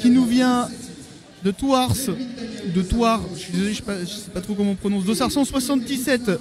qui nous vient de Thouars, je suis désolé, je sais pas trop comment on prononce, Dossard 177,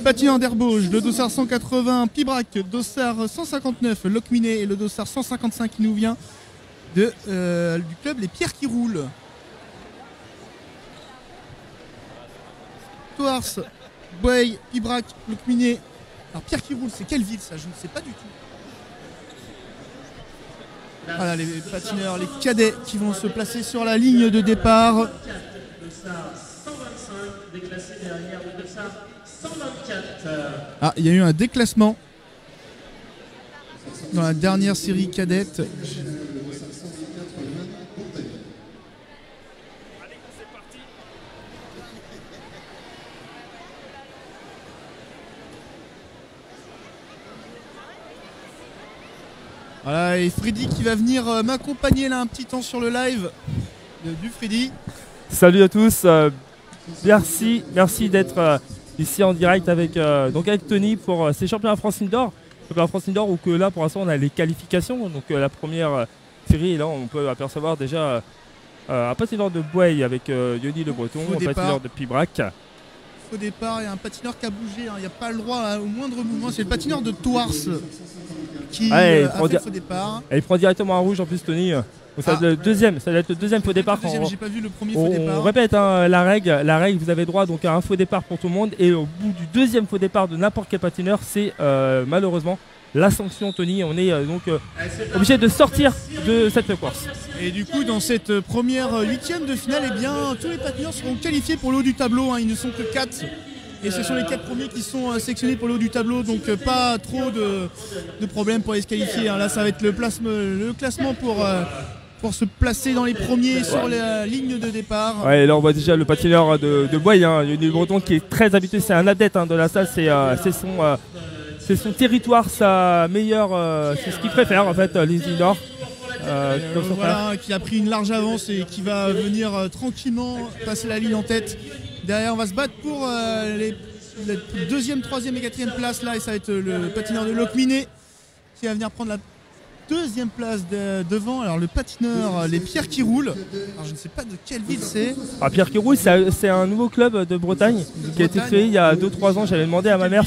patineur d'Herbauge, le Dossard 180, Pibrac, Dossard 159, Locminé et le Dossard 155 qui nous vient du club Les Pierres qui roulent. Thouars, Boeil, Pibrac, Locminé. Alors Pierre qui roule, c'est quelle ville ça? Je ne sais pas du tout. Voilà les patineurs, les cadets qui vont se placer sur la ligne de départ. Ah, il y a eu un déclassement dans la dernière série cadette. Voilà, et Freddy qui va venir m'accompagner là un petit temps sur le live du Freddy. Salut à tous, merci d'être ici en direct avec Tony pour ces championnats France Indoor. Championnat France Indoor où que là pour l'instant on a les qualifications, donc la première série, là on peut apercevoir déjà un patineur de Boeil avec Yoni Le Breton, un patineur de Pibrac. Au départ, il y a un patineur qui a bougé, hein. Il n'y a pas le droit au moindre mouvement, c'est le patineur de Thouars qui a fait le faux départ. Et il prend directement un rouge en plus Tony. Donc ça va être le deuxième faux départ. J'ai pas vu le premier faux départ. On répète hein, la règle, vous avez droit donc à un faux départ pour tout le monde et au bout du deuxième faux départ de n'importe quel patineur, c'est malheureusement la sanction Tony. On est donc obligé de sortir de cette course. Et du coup dans cette première huitième de finale, eh bien, tous les patineurs seront qualifiés pour le haut du tableau, hein. Ils ne sont que 4. Et ce sont les 4 premiers qui sont sélectionnés pour le haut du tableau, donc pas trop de problèmes pour aller se qualifier, hein. Là ça va être le classement pour se placer dans les premiers sur la ligne de départ. Ouais, et là on voit déjà le patineur de Boeil, hein, Yoni Le Breton qui est très habitué, c'est un adepte hein, de la salle, c'est son territoire, sa meilleure, c'est ce qu'il préfère en fait, les indoors. Voilà, qui a pris une large avance et qui va venir tranquillement passer la ligne en tête. Derrière, on va se battre pour les deuxième, troisième et quatrième place là, et ça va être le patineur de Locminé qui va venir prendre la deuxième place devant. Alors le patineur, les Pierres qui roulent. Alors je ne sais pas de quelle ville c'est. Ah, Pierre qui roule, c'est un nouveau club de Bretagne qui a été créé il y a 2-3 ans. J'avais demandé à ma mère.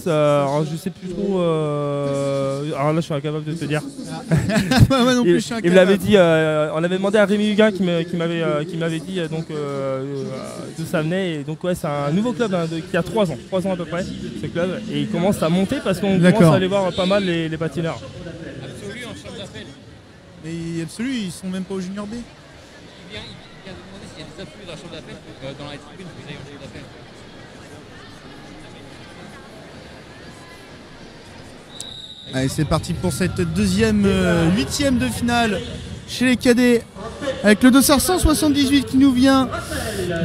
Alors je sais plus trop. Alors là je suis incapable de te dire. Moi non plus, je suis incapable. Il me l'avait dit. On avait demandé à Rémi Huguin qui m'avait dit donc d'où ça venait. Et donc ouais, c'est un nouveau club hein, qui a 3 ans à peu près ce club, et il commence à monter parce qu'on commence à aller voir pas mal les patineurs. Absolu en chambre d'appel. Mais Absolu, ils sont même pas au Junior B. Il vient de demander s'il y a des absolus dans la chambre d'appel, dans la tribune, vous avez en chambre d'appel. Allez, c'est parti pour cette deuxième huitième de finale chez les cadets avec le Dossard 178 qui nous vient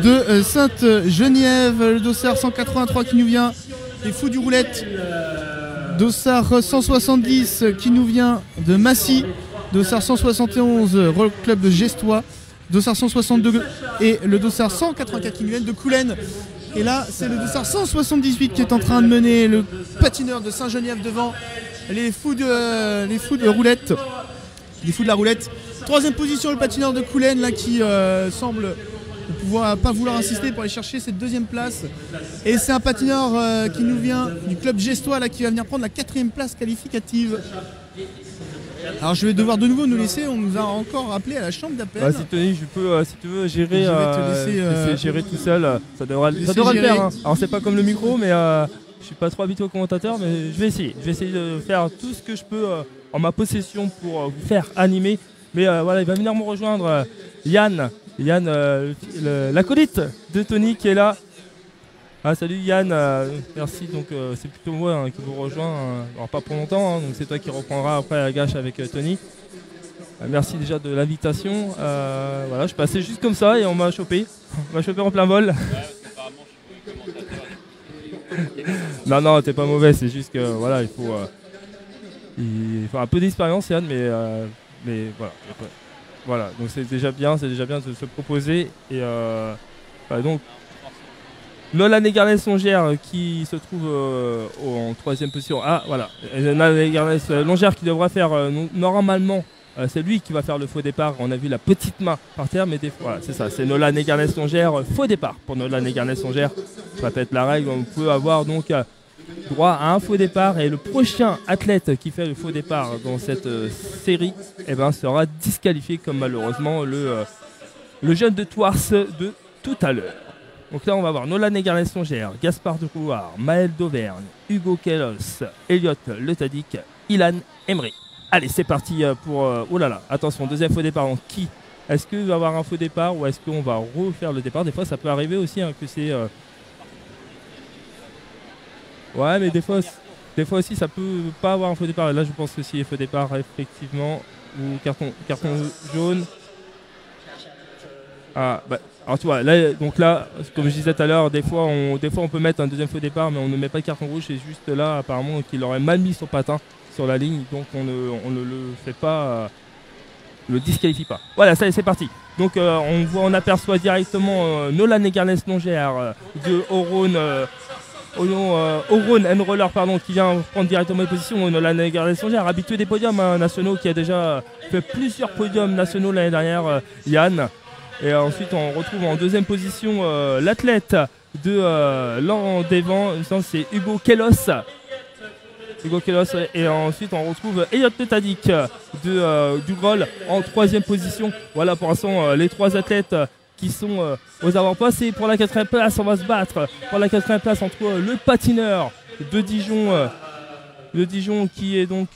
de Sainte-Geniève, le Dossard 183 qui nous vient des Fous du Roulette, Dossard 170 qui nous vient de Massy, Dossard 171 Roll Club de Gestois, Dossard 162 et le Dossard 184 qui nous viennent de Coulennes. Et là, c'est le Dossard 178 qui est en train de mener le patineur de Saint-Geniève devant les fous de roulette. Les fous de la roulette. Troisième position, le patineur de Coulennes là, qui semble pas vouloir insister pour aller chercher cette deuxième place. Et c'est un patineur qui nous vient du club gestois là, qui va venir prendre la quatrième place qualificative. Alors je vais devoir de nouveau nous laisser, on nous a encore rappelé à la chambre d'appel. Si Tony, si tu veux gérer, gérer tout seul, ça devrait le faire. Hein. Alors c'est pas comme le micro, mais je suis pas trop habitué au commentateur, mais je vais essayer. Je vais essayer de faire tout ce que je peux en ma possession pour vous faire animer. Mais voilà, il va venir me rejoindre Yann, l'acolyte de Tony qui est là. Ah, salut Yann, merci. Donc c'est plutôt moi qui vous rejoins, alors pas pour longtemps, hein, donc c'est toi qui reprendras après la gâche avec Tony. Merci déjà de l'invitation. Voilà, je passais juste comme ça et on m'a chopé. On m'a chopé en plein vol. Non, t'es pas mauvais, c'est juste que voilà, il faut un peu d'expérience Yann, mais voilà. Voilà, donc c'est déjà bien de se proposer. Et donc Nolan et Garnès-Longère qui se trouve en troisième position. Ah voilà, Nolan et Garnès-Longère qui devra faire normalement c'est lui qui va faire le faux départ. On a vu la petite main par terre, mais des fois, voilà, c'est ça, c'est Nolan Egarnes-Longère, faux départ pour Nolan Egarnes-Longère. Ça peut être la règle, on peut avoir donc droit à un faux départ et le prochain athlète qui fait le faux départ dans cette série sera disqualifié comme malheureusement le jeune de Thouars de tout à l'heure. Donc là on va voir Nolan Egarnes-Longère, Gaspard de Couloir, Maël d'Auvergne, Hugo Kelos, Elliot Le Tadic, Ilan Emery. Allez c'est parti pour... oh là là, attention, deuxième faux départ en qui? Est-ce qu'il va y avoir un faux départ ou est-ce qu'on va refaire le départ? Des fois ça peut arriver aussi que c'est... Ouais, mais des fois aussi, ça peut pas avoir un faux départ. Et là, je pense que si faux départ, effectivement, ou carton jaune. Ah, bah, alors tu vois, là, donc là, comme je disais tout à l'heure, des fois, on peut mettre un deuxième faux départ, mais on ne met pas de carton rouge. C'est juste là, apparemment, qu'il aurait mal mis son patin sur la ligne, donc on ne le fait pas, le disqualifie pas. Voilà, ça y est, c'est parti. Donc, on aperçoit directement Nolan Egarnes-Longère de Oron. Oron N-Roller qui vient prendre directement les positions. Nolan Egarnes-Longère, habitué des podiums nationaux, qui a déjà fait plusieurs podiums nationaux l'année dernière, Yann. Et ensuite on retrouve en deuxième position l'athlète de l'Andévan, c'est Hugo Kelos. Et ensuite on retrouve Elliot Le Tadic du Groll en troisième position. Voilà pour l'instant les trois athlètes qui sont aux avant-postes. Et pour la quatrième place, on va se battre pour la quatrième place entre le patineur de Dijon qui est donc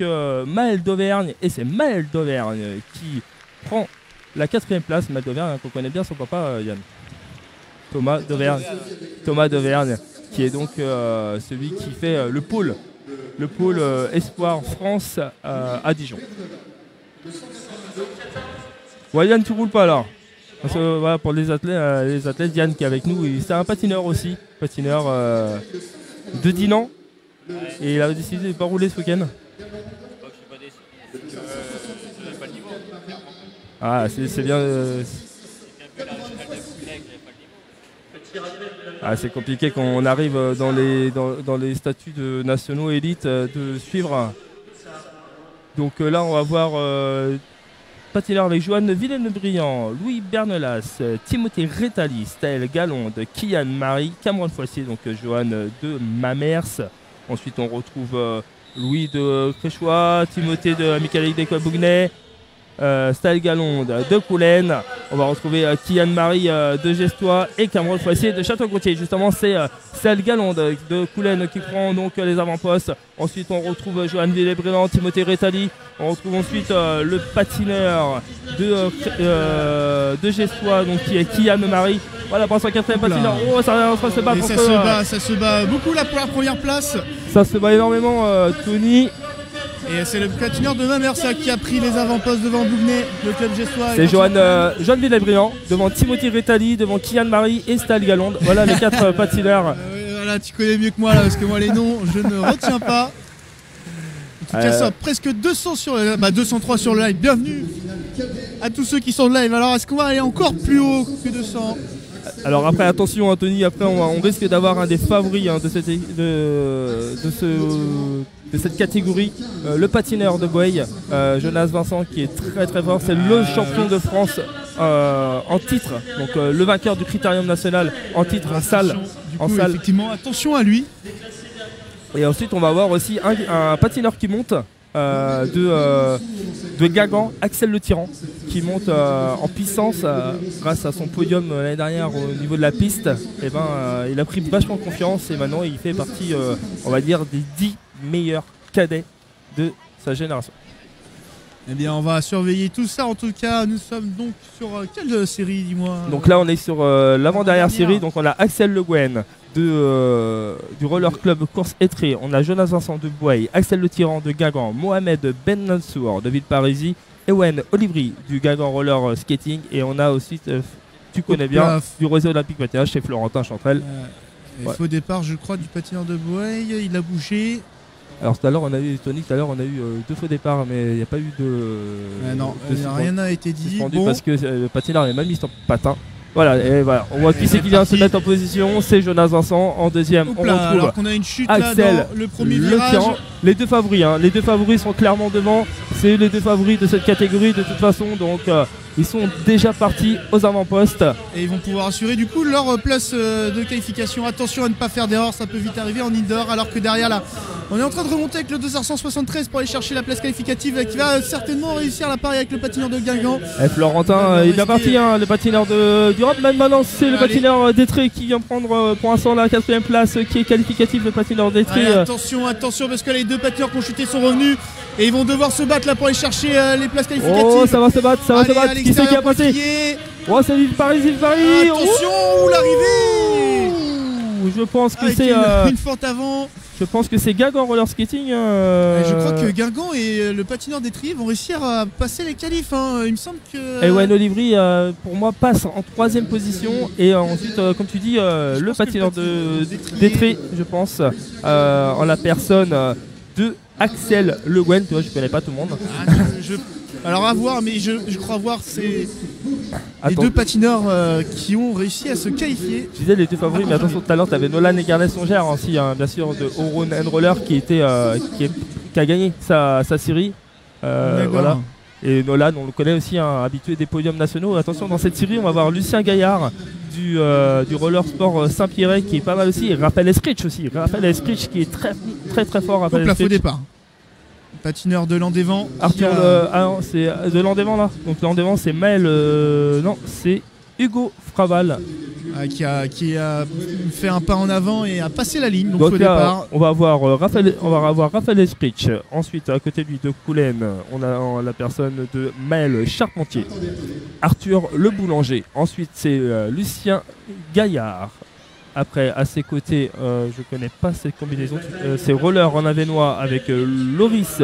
Maël d'Auvergne. Et c'est Maël d'Auvergne qui prend la quatrième place. Maël d'Auvergne, qu'on connaît bien son papa, Yann. Thomas d'Auvergne, qui est donc celui qui fait le pôle Espoir France à Dijon. Ouais, Yann, tu roules pas alors? Parce que, voilà, pour les athlètes, Yann qui est avec nous, c'est un patineur aussi, de Dinan. Et il a décidé de ne pas rouler ce week-end. Ah, c'est bien. C'est compliqué quand on arrive dans les statuts de nationaux élites de suivre. Donc là, on va voir patineur avec Johan Villeneuve-Briand, Louis Bernelas, Timothée Rétali, Staël Galonde, Kian Marie, Cameron Foissier, donc Johan de Mamers. Ensuite, on retrouve Louis de Créchois, Timothée de Michael d'École Bougnay, Staël Galonde de Coulennes. On va retrouver Kian Marie de Gestois et Cameron Foissier de Château-Gautier. Justement, c'est Staël Galonde de Coulennes qui prend donc les avant-postes. Ensuite, on retrouve Johan Villeneuve-Briand, Timothée Rétali. On retrouve ensuite le patineur de Gestois, donc qui est Kian Marie. Voilà pour son quatrième patineur. Oh, ça se bat. Ça se bat beaucoup là pour la première place. Ça se bat énormément, Tony. Et c'est le patineur de Mamers qui a pris les avant-postes devant Bougnay, le club gestois. C'est Johan Villeneuve-Briand, devant Timothée Rétali, devant Kian Marie et Staël Galonde. Voilà les quatre patineurs. Voilà, tu connais mieux que moi là, parce que moi les noms, je ne retiens pas. En tout cas, ça, presque 200 sur le, 203 sur le live. Bienvenue à tous ceux qui sont de live. Alors, est-ce qu'on va aller encore plus haut que 200? Alors après, attention Anthony, après on risque d'avoir un des favoris de cette catégorie, le patineur de Boeil, Jonas Vincent, qui est très très fort. C'est le champion de France en titre, donc le vainqueur du critérium national en titre en salle. Effectivement, attention à lui. Et ensuite on va avoir aussi un patineur qui monte de Guingamp, Axel Le Tyran, qui monte en puissance grâce à son podium l'année dernière au niveau de la piste. Et il a pris vachement confiance et maintenant il fait partie, on va dire, des 10 meilleurs cadets de sa génération. Eh bien, on va surveiller tout ça. En tout cas, nous sommes donc sur quelle série, dis-moi? Donc là, on est sur l'avant-dernière série. Donc on a Axel Le Gouen du Roller Club Course Étré. On a Jonas Vincent de Boeil, Axel Le Tyran de Guingamp, Mohamed Ben Mansour de Villeparisis, Ewen Olivry du Guingamp Roller Skating. Et on a aussi, tu connais bien, du réseau olympique patinage chez Florentin Chantrel. Faux départ, je crois, du patineur de Boeil. Il a bougé. Alors tout à l'heure on a eu Tony, deux faux départs, mais il n'y a pas eu de. Non, rien n'a été dit. Parce que le patineur avait même mis son patin. Voilà, et voilà, on voit qui c'est qui vient se mettre en position, c'est Jonas Vincent. En deuxième, on Là, retrouve alors qu'on a une chute Axel là dans le premier virage. Lequian. Les deux favoris, hein. Les deux favoris sont clairement devant. C'est les deux favoris de cette catégorie de toute façon, donc ils sont déjà partis aux avant-postes. Et ils vont pouvoir assurer du coup leur place de qualification. Attention à ne pas faire d'erreur, ça peut vite arriver en indoor. Alors que derrière là, on est en train de remonter avec le 273 pour aller chercher la place qualificative qui va certainement réussir la pari avec le patineur de Guingamp. Et Florentin, il est parti, hein, le patineur d'Europe. Même maintenant, c'est le patineur d'Etré qui vient prendre pour l'instant la 4ème place qui est qualificatif, le patineur d'Etré. Attention parce que les deux patineurs qui ont chuté sont revenus et ils vont devoir se battre là pour aller chercher les places qualificatives. Oh, ça va se battre, ça va se battre. Qui c'est qui a passé? Oh, c'est Paris. Attention, l'arrivée. Je pense que avec c'est une fente avant. Je pense que c'est Guingamp roller skating. Je crois que Guingamp et le patineur d'Étrier vont réussir à passer les qualifs. Hein. Il me semble que. Ewan Olivry, pour moi, passe en 3ème position. Et ensuite, comme tu dis, le patineur d'Étrier, je pense, en la personne de Axel Le Guen. Tu vois, je connais pas tout le monde. Alors à voir, mais je crois voir c'est les deux patineurs qui ont réussi à se qualifier. Je disais les deux favoris, mais attention, tout à l'heure tu avais Nolan et Garnet Songère aussi, hein, bien sûr, de Oron and Roller qui a gagné sa série. Voilà. Et Nolan, on le connaît aussi, hein, habitué des podiums nationaux. Attention, dans cette série, on va voir Lucien Gaillard du Roller Sport Saint-Pierre qui est pas mal aussi, et Raphaël Escrich aussi. Raphaël Escrich qui est très fort. Au plafond départ. Patineur de Landévent. Arthur, c'est de Landévent là. Donc Landévent c'est Maël, non c'est Hugo Fraval. Qui a fait un pas en avant et a passé la ligne. Donc au là, départ. On va avoir Raphaël Esprich. Ensuite à côté de lui de Coulennes, on a la personne de Maël Charpentier. Arthur Le Boulanger. Ensuite c'est Lucien Gaillard. Après, à ses côtés, je connais pas cette combinaison. C'est roller en avenois avec Loris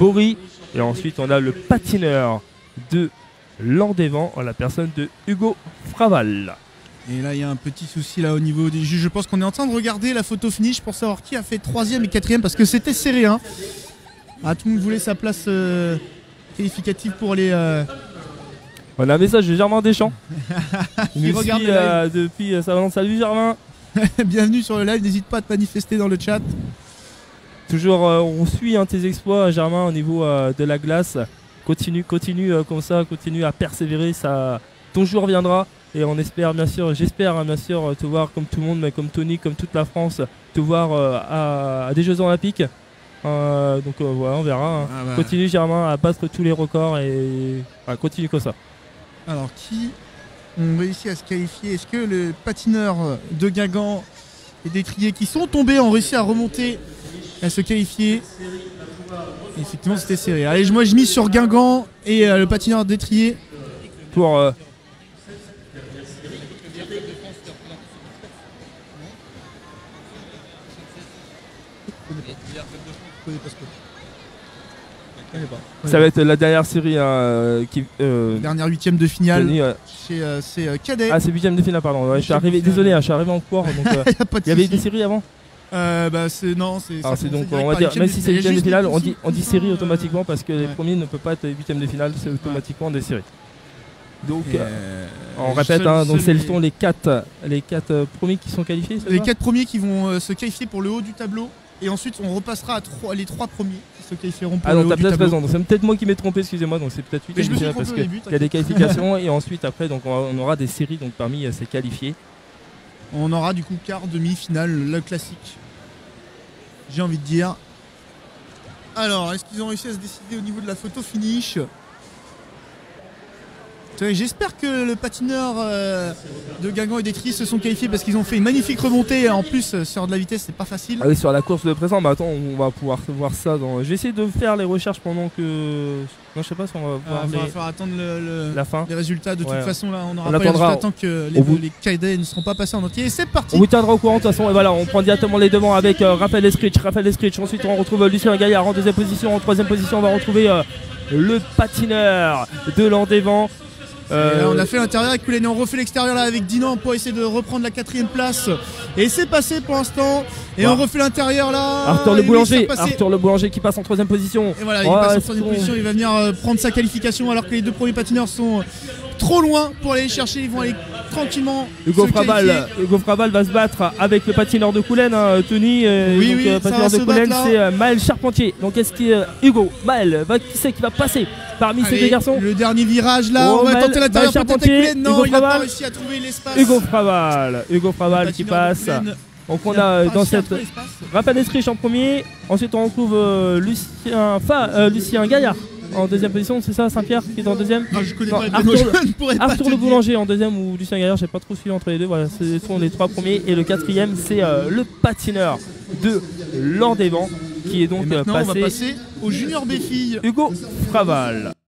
Bory. Et ensuite, on a le patineur de Landévent, en la personne de Hugo Fraval. Et là, il y a un petit souci là au niveau des juges. Je pense qu'on est en train de regarder la photo finish pour savoir qui a fait 3ème et 4ème parce que c'était serré. Hein. Tout le monde voulait sa place qualificative pour les. On a un message de Germain Deschamps. Il regarde depuis sa salut Germain. Bienvenue sur le live, n'hésite pas à te manifester dans le chat. Toujours, on suit tes exploits, Germain, au niveau de la glace. Continue comme ça, continue à persévérer. Ton jour viendra et on espère, j'espère bien sûr te voir comme tout le monde, mais comme Tony, comme toute la France, te voir à des Jeux Olympiques. Donc voilà, on verra. Hein. Continue Germain à battre tous les records et continue comme ça. Alors qui ont réussi à se qualifier? Est-ce que le patineur de Guingamp et d'Étrier qui sont tombés ont réussi à remonter, à se qualifier? Effectivement c'était serré. Allez, moi je mise sur Guingamp et le patineur d'Étrier. Pour ça va être la dernière série dernière 8ème de finale. Tony, c'est cadet. Ah c'est 8ème de finale pardon. Je suis arrivé, désolé, je suis arrivé en cours. Donc il y avait des séries avant. C'est donc on va dire même si c'est 8ème de finale, on dit série automatiquement parce que les premiers ne peuvent pas être 8ème de finale, c'est automatiquement des séries. Donc on répète, donc ce sont les 4 premiers qui sont qualifiés. Les 4 premiers qui vont se qualifier pour le haut du tableau. Et ensuite on repassera à les 3 premiers qui se qualifieront pour le haut du tableau. Ah donc t'as peut-être raison, c'est peut-être moi qui m'ai trompé, excusez-moi, donc c'est peut-être 8ème parce qu'il y a des qualifications et ensuite après donc on aura des séries donc parmi ces qualifiés. On aura du coup quart, demi-finale, le classique. J'ai envie de dire. Alors, est-ce qu'ils ont réussi à se décider au niveau de la photo finish? J'espère que le patineur de Guingamp et d'Étrier se sont qualifiés parce qu'ils ont fait une magnifique remontée. En plus, sur de la vitesse, c'est pas facile. Ah oui, sur la course de présent, bah attends, on va pouvoir voir ça. Je vais essayer de faire les recherches pendant que. Non, je sais pas si on va voir. Il va falloir attendre la fin. Les résultats. De toute façon, là, on aura pas les résultats tant que les cadets ne seront pas passés en entier. Et c'est parti. On vous tiendra au courant de toute façon. Et voilà, on prend directement les devants avec Raphaël Escrich. Ensuite, on retrouve Lucien Gaillard en 2ème position. En 3ème position, on va retrouver le patineur de Landévent. Là, on a fait l'intérieur avec Coulennes, on refait l'extérieur là avec Dinan pour essayer de reprendre la 4ème place. Et c'est passé pour l'instant. Et on refait l'intérieur là. Arthur Le Boulanger qui passe en 3ème position. Et voilà, il passe en 3ème position, il va venir prendre sa qualification alors que les deux premiers patineurs sont trop loin pour aller chercher. Ils vont aller tranquillement. Hugo se qualifier. Fraval va se battre avec le patineur de Coulennes, hein, Tony. Oui, donc, oui, ça patineur va de se Coulennes, battre, là. c'est Maël Charpentier. Donc est-ce que Hugo, Maël, qui c'est qui va passer parmi ces Allez, deux garçons? le dernier virage là, Oh, on va Maël- tenter l'intérieur Maël peut-être avec Charpentier, Coulennes. Non, Hugo il n'a pas Fraval. réussi à trouver l'espace. Hugo Fraval qui passe. Donc on a dans cette Raphaël Estrich en premier. Ensuite on retrouve Lucien Gaillard en deuxième position, c'est ça, Saint-Pierre qui est en deuxième. Ah, je connais Non, pas, Arthur- je ne pourrais pas Arthur te Le dire. Boulanger en deuxième ou Lucien Gaillard, j'ai pas trop suivi entre les deux. Voilà, ce sont les trois premiers. Et le quatrième, c'est le patineur de Landévent qui est donc Et maintenant, on va passé passer au junior B filles. Hugo Fraval.